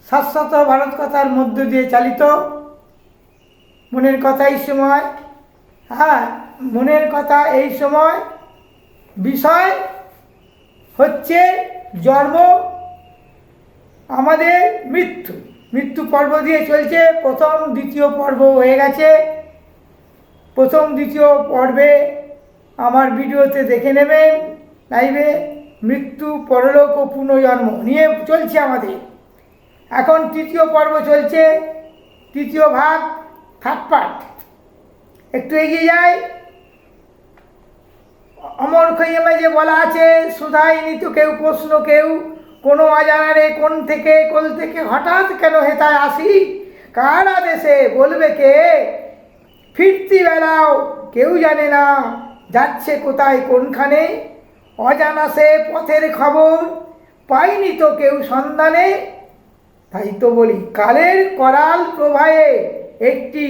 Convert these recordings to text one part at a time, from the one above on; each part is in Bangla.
শাশ্বত ভারত কথার মধ্য দিয়ে চালিত মনের কথা এই সময়। মনের কথা এই সময় বিষয় হচ্ছে জন্ম, আমাদের মৃত্যু। মৃত্যু পর্ব দিয়ে চলছে। প্রথম দ্বিতীয় পর্ব হয়ে গেছে। প্রথম দ্বিতীয় পর্বে আমার ভিডিওতে দেখে নেবেন লাইভে। মৃত্যু, পরলোক ও পুনর্জন্ম নিয়ে চলছে আমাদের। এখন তৃতীয় পর্ব চলছে, তৃতীয় ভাগ, থার্ড পার্ট। একটু এগিয়ে যাই। অমর খৈয়ামে যে বলা আছে, সুধাইনি তো কেউ প্রশ্ন কেউ, কোনো অজানারে কোন থেকে কোল থেকে হঠাৎ কেন হেতায় আসি, কার আদেশে বলবে কে, ফিরতি বেলাও কেউ জানে না যাচ্ছে কোথায় কোনখানে, অজানা সে পথের খবর পাইনি তো কেউ সন্ধানে। তাই তো বলি কালের করাল প্রবাহে একটি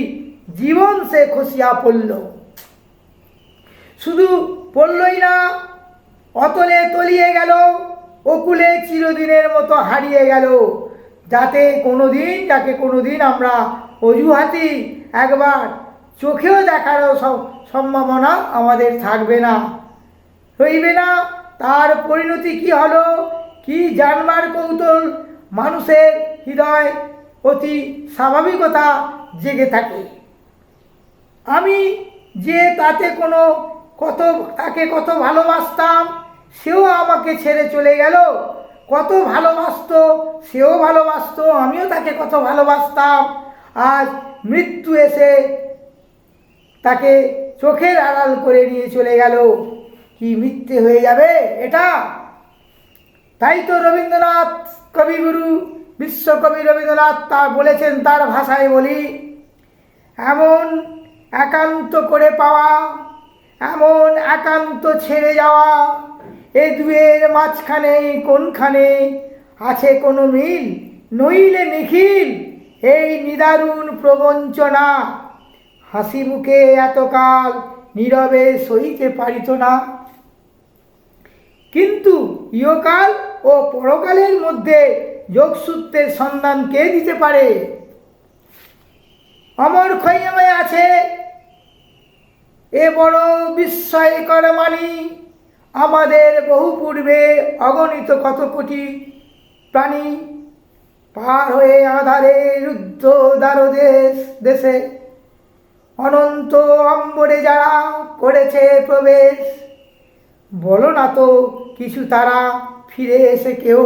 জীবন সে খসিয়া পড়ল। শুধু পড়লই না, অতলে তলিয়ে গেল, অকুলে চিরদিনের মতো হারিয়ে গেল। যাকে কোনোদিন আমরা অজুহাতি একবার চোখেও দেখারও সম্ভাবনা আমাদের থাকবে না, রইবে না। তার পরিণতি কি হলো, কি জানবার কৌতূহল মানুষের হৃদয় অতি স্বাভাবিকতা জেগে থাকে। আমি যে তাকে কত ভালোবাসতাম, সেও আমাকে ছেড়ে চলে গেল। কত ভালোবাসত, সেও ভালোবাসত, আমিও তাকে কত ভালোবাসতাম। আজ মৃত্যু এসে তাকে চোখের আড়াল করে নিয়ে চলে গেল। কি মিথ্যে হয়ে যাবে এটা? তাই তো রবীন্দ্রনাথ, কবিগুরু বিশ্বকবি রবীন্দ্রনাথ তা বলেছেন, তার ভাষায় বলি, এমন একান্ত করে পাওয়া, এমন একান্ত ছেড়ে যাওয়া, এ দুয়ের মাঝখানে কোনখানে আছে কোনো মিল, নইলে নিখিল এই নিদারুণ প্রবঞ্চনা, হাসি মুখে এতকাল নীরবে সইতে পারিত না। কিন্তু ইহকাল ও পরকালের মধ্যে যোগসূত্রের সন্ধান কে দিতে পারে? অমর খৈয়ামে আছে এ বড় বিস্ময়কর মানি, আমাদের বহু পূর্বে অগণিত কত কোটি প্রাণী পার হয়ে আধারে রুদ্ধ দেশে অনন্ত অম্বরে যারা করেছে প্রবেশ, বলো না তো কিছু তারা ফিরে এসে কেউ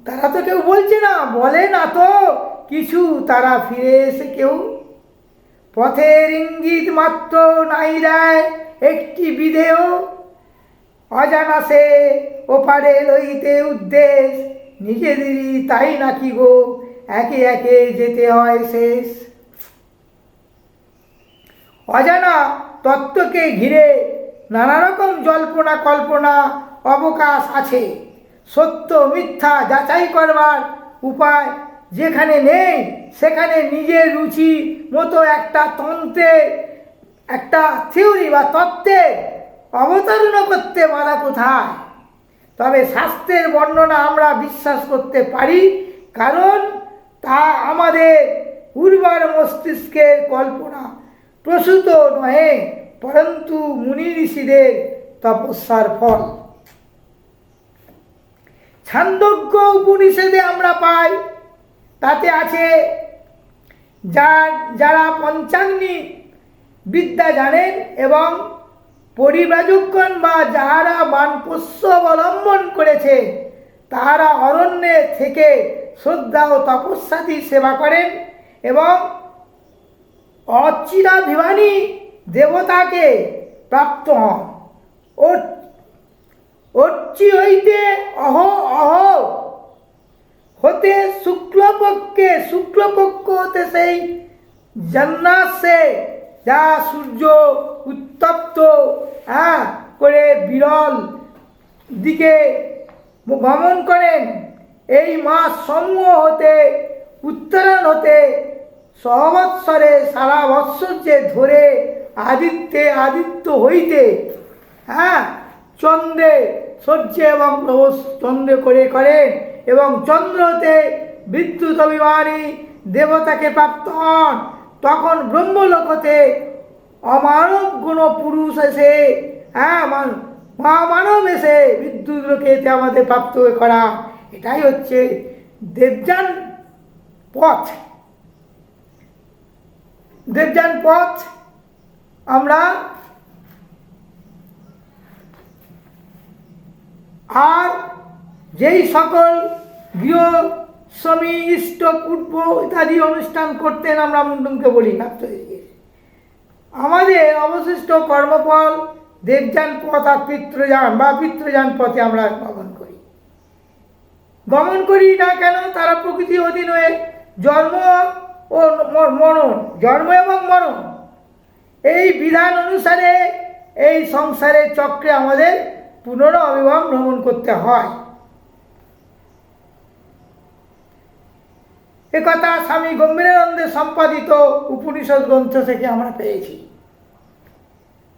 তারা তো কেউ বলছে না, বলে না তো কিছু তারা ফিরে এসে কেউ। পথের ইঙ্গিত মাত্র নাই দেয় একটি বিধেয়, অজানা সে ওপারে লইতে উদ্দেশ, নিজেদেরই তাই নাকি গো একে একে যেতে হয় শেষ। অজানা তত্ত্বকে ঘিরে নানা রকম জল্পনা কল্পনা অবকাশ আছে। সত্য মিথ্যা যাচাই করবার উপায় যেখানে নেই, সেখানে নিজের রুচি মতো একটা থিওরি বা তত্ত্বের অবতারণা করতে বাধা কোথায়? তবে শাস্ত্রের বর্ণনা আমরা বিশ্বাস করতে পারি, কারণ তা আমাদের উর্বর মস্তিষ্কের কল্পনা প্রসূত নহে, পরন্তু মুনি ঋষিদের তপস্যার ফল। ছান্দোগ্য উপনিষদে আমরা পাই, তাতে আছে যারা পঞ্চাগ্নি বিদ্যা জানেন এবং পরিব্রাজকগণ বা যাহারা বানপ্রস্য অবলম্বন করেছে, তাহারা অরণ্যে থেকে শ্রদ্ধা ও তপস্যাদি সেবা করেন এবং অচিরাভিমানী দেবতাকে প্রাপ্ত হন। অর্চি হইতে হতে শুক্লপক্ষ হতে সেই জন্নাসে যা সূর্য উত্তপ্ত করে বিরল দিকে গমন করেন, এই মাস সমূহ হতে উত্তরায়ণ হতে সহবৎসরে সারা বৎসর যে ধরে আদিত্য হইতে চন্দ্রে সূর্য এবং প্রবেশ চন্দ্র করে করেন এবং চন্দ্রতে বিদ্যুৎ অভিমানী দেবতাকে প্রাপ্ত হন, তখন ব্রহ্মলোকতে অমানব গুণ পুরুষ এসে মহামানব এসে বিদ্যুৎ লোকেতে আমাদের প্রাপ্ত করা। এটাই হচ্ছে দেবযান পথ। দেবযান পথ আমরা আর যেই সকল গৃহ স্বামী ইষ্ট পূর্ব ইত্যাদি অনুষ্ঠান করতেন আমরা মুন্ডনকে বলি না, আমাদের অবশিষ্ট কর্মফল দেবযান পথ আর পিতৃযান বা পিতৃযান পথে আমরা গমন করি না কেন? তারা প্রকৃতি অধীন হয়ে জন্ম ও মরণ, জন্ম এবং মরণ এই বিধান অনুসারে এই সংসারের চক্রে আমাদের পুনরাবির্ভাব ভ্রমণ করতে হয়। একথা স্বামী গম্ভীরানন্দের সম্পাদিত উপনিষদ গ্রন্থ থেকে আমরা পেয়েছি।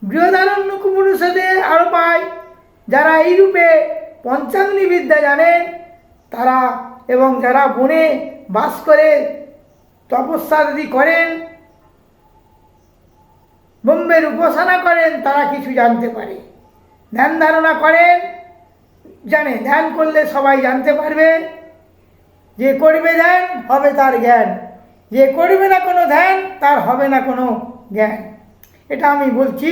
বৃহদারণ্যক উপনিষদে আরো পাই, যারা এই রূপে পঞ্চাগ্নি বিদ্যা জানেন তারা এবং যারা বনে বাস করে তপস্যাদি করেন, ব্রহ্মের উপাসনা করেন, তারা কিছু জানতে পারে। ধ্যান ধারণা করেন, জানে ধ্যান করলে সবাই জানতে পারবে। যে করবে ধ্যান হবে তার জ্ঞান, যে করবে না কোনো ধ্যান তার হবে না কোনো জ্ঞান। এটা আমি বলছি।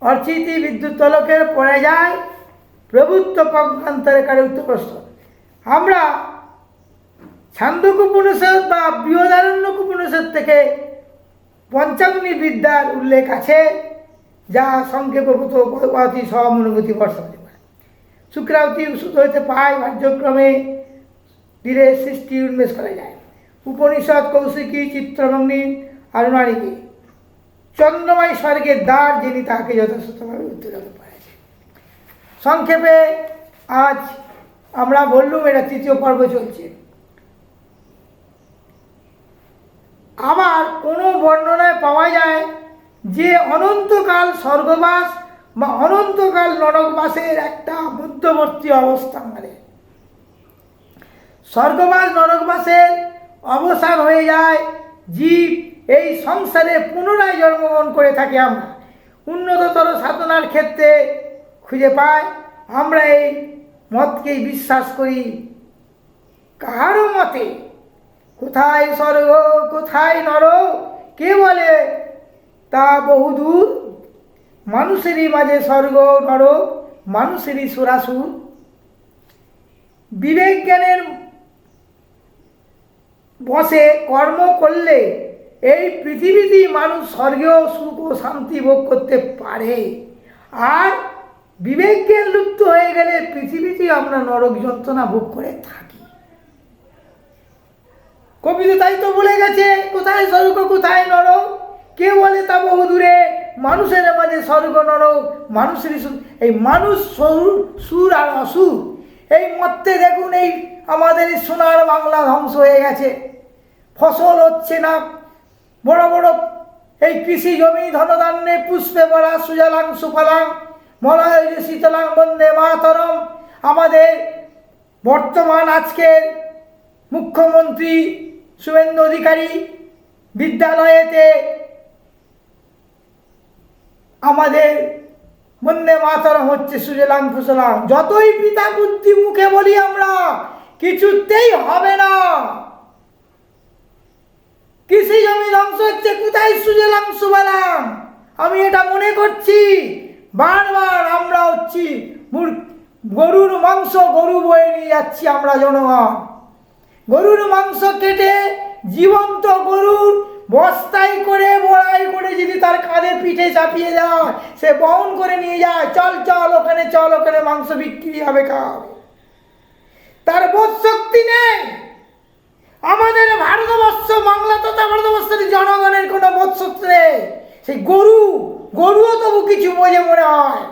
অর্চিতি বিদ্যুৎ তলকে পড়ে যায় প্রভুত্ব পক্ষান্তরে কারে উত্তরপ্রশ্ন। আমরা ছান্দোক্য উপনিষদ বা বৃহদারণ্যক উপনিষদ থেকে পঞ্চাগ্নি বিদ্যার উল্লেখ আছে, যা সংক্ষেপে অতি সহানুভূতি বর্ষা হতে পারে। শুক্রাবতী সুত হইতে পায় কার্যক্রমে ধীরে সৃষ্টি উন্মেষ করা যায়। উপনিষদ কৌশিকী চিত্রভঙ্গি আরুণারীকে চন্দ্রময় স্বর্গের দ্বার, যিনি তাকে যথাযথভাবে উত্তোলন করেছে। সংক্ষেপে আজ আমরা বললুম, এটা তৃতীয় পর্ব চলছে। আবার কোনো বর্ণনায় পাওয়া যায় যে অনন্তকাল স্বর্গবাস বা অনন্তকাল নরকবাসের একটা মধ্যবর্তী অবস্থান, মানে স্বর্গবাস নরকবাসের অবসান হয়ে যায়, জীব এই সংসারে পুনরায় জন্মগ্রহণ করে থাকে। আমরা উন্নততর সাধনার ক্ষেত্রে খুঁজে পাই। আমরা এই মতকেই বিশ্বাস করি। কারো মতে কোথায় স্বর্গ কোথায় নরক কে বলে তা বহুদূর, মানুষেরই মাঝে স্বর্গ নরক, মানুষেরই সুরাসুর। বিবেক জ্ঞানের বসে কর্ম করলে এই পৃথিবীতেই মানুষ স্বর্গেও সুখ ও শান্তি ভোগ করতে পারে, আর বিবেক জ্ঞান লুপ্ত হয়ে গেলে পৃথিবীতেই আমরা নরক যন্ত্রণা ভোগ করে থাকি। কবি তো তাই তো বলে গেছে, কোথায় স্বর্গ কোথায় নরক কে বলে তা বহু দূরে, মানুষের মাঝে স্বর্গ নরক, মানুষেরই সুর। এই মানুষ সুর আর অসুর, এই মধ্যে দেখুন এই আমাদের এই সোনার বাংলা ধ্বংস হয়ে গেছে, ফসল হচ্ছে না, বড় বড় এই কৃষি জমি ধনধান্যে পুষ্পে ভরা, সুজলাং সুফলাং মলয় শীতলাং বন্দে মাতরম। আমাদের বর্তমান আজকের মুখ্যমন্ত্রী শুভেন্দু অধিকারী বিদ্যালয়েতে আমাদের বন্দে মাতরম হচ্ছে, সুজলাং ফুসলাং। যতই পিতা বুদ্ধি মুখে বলি আমরা, কিছুতেই হবে না। কৃষি জমি ধ্বংস হচ্ছে, কোথায় সুজলাং সুফলাং? আমি এটা মনে করছি বারবার। আমরা হচ্ছি গরুর মাংস, গরু বয়ে নিয়ে যাচ্ছি আমরা জনগণ। গরুর মাংস কেটে জীবন্ত গরুর বস্তায় করে বড়াই করে যদি তার কাঁধে পিঠে চাপিয়ে দেওয়া, সে বহন করে নিয়ে যায়, চল চল ওখানে, চল ওখানে মাংস বিক্রি হবে, খাওয়া হবে। তার বোধ শক্তি নেই। আমাদের ভারতবর্ষ, বাংলা তথা ভারতবর্ষের জনগণের কোনো বোধ শক্তি নেই। সেই গরুও তবু কিছু বোঝে মনে হয়,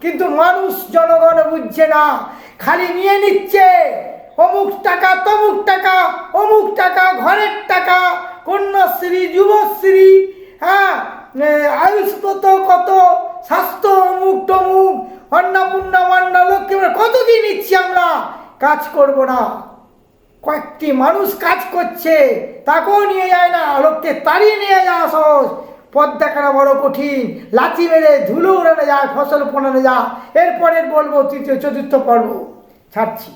কিন্তু মানুষ জনগণ বুঝছে না, খালি নিয়ে নিচ্ছে অমুক টাকা তমুক টাকা, অমুক টাকা ঘরের টাকা, কন্যাশ্রী যুবশ্রী, আয়ুষ্কত কত স্বাস্থ্য অমুক টমুক অন্নপূর্ণা মান্না লক্ষ্মী কত কি নিচ্ছি আমরা, কাজ করব না। কয়েকটি মানুষ কাজ করছে, তাকেও নিয়ে যায় না, লোককে তাড়িয়ে নিয়ে যাওয়া সহজ, পথ দেখানো বড় কঠিন। লাঠি মেরে ধুলো উড়ানো যায়, ফসল পোড়ানো যায়। এরপরের বলবো তৃতীয় চতুর্থ পর্ব ছাড়ছি।